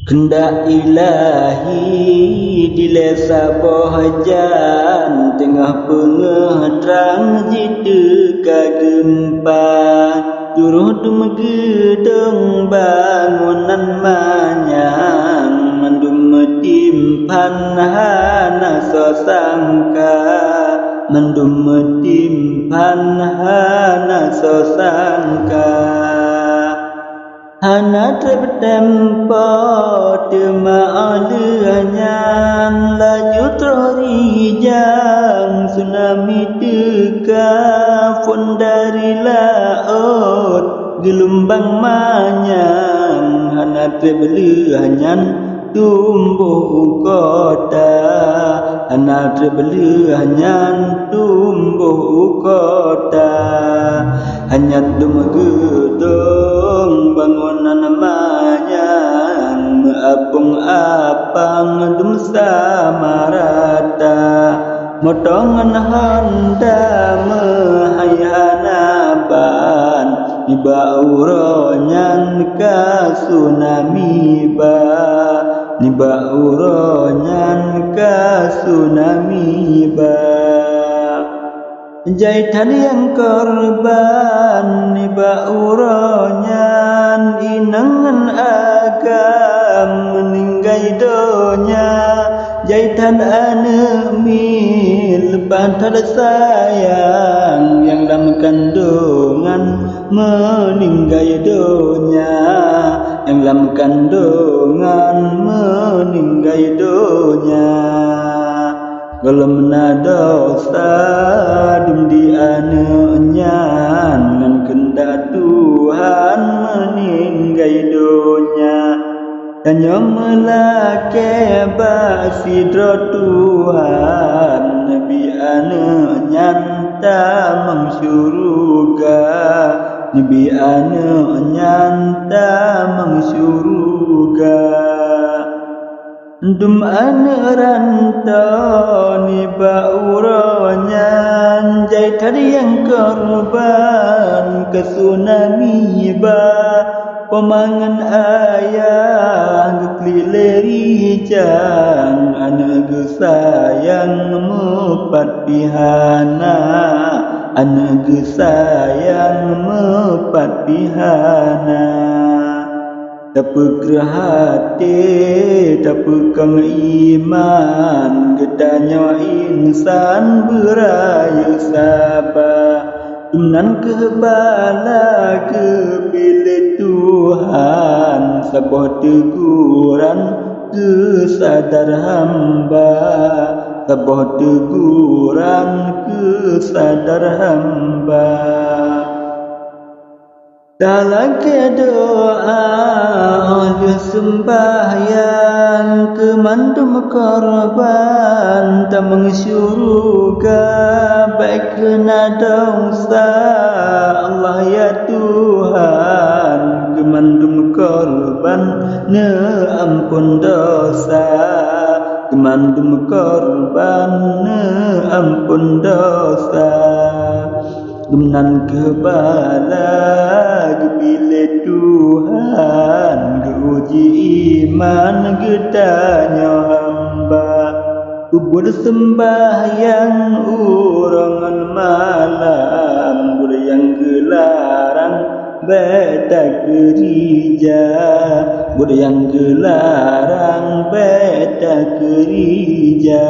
Kehendak ilahi dilesa bohajan tengah pengetrang jitu kagempa juruh tumegedong bangunan manyang mandum metimpan hana sosangka mandum metimpan hana sosangka hana tertempo tema alianyan laju terijang tsunami teka pun dari laut gelombang manyang hana terbelianyan tumbuh kota hana terbelianyan tumbuh kota hanya dumegedong bangunan manyang apung-apang dum samarata motongan honda mahayanaban niba uronyan ka tsunami ba niba uronyan ka tsunami ba jahitan yang korban niba uronyan inangan agam meninggai donya jahitan anemil bantal sayang yang dalam kandungan meninggai donya yang dalam kandungan meninggai donya Gelem dosa dum di anenyan ngan kendak Tuhan meninggai donya hanya melake basidro Tuhan nabi anenyan tamang syuruga nabi anenyan tamang syuruga Dum rantau ni bauronyan jaitan yang korban ke tsunami ba pemangan ayah geklileri jang anak sayang mepat pihana anak sayang mepat pihana Tapi hati, tapi kang iman Gedanya insan beraya sabar Tunan kebala kepilih Tuhan Sebuah teguran kesadar hamba Sebuah teguran kesadar hamba Dalam doa oleh sembahyang kemandum korban tamang syurga baik kena dosa Allah ya Tuhan kemandum korban ne ampun dosa kemandum korban ne ampun dosa Dumnan kebala bila Tuhan Geuji iman gedanya hamba Kubur sembahyang urangan malam Bur yang gelarang beda gereja Bur yang gelarang beda gereja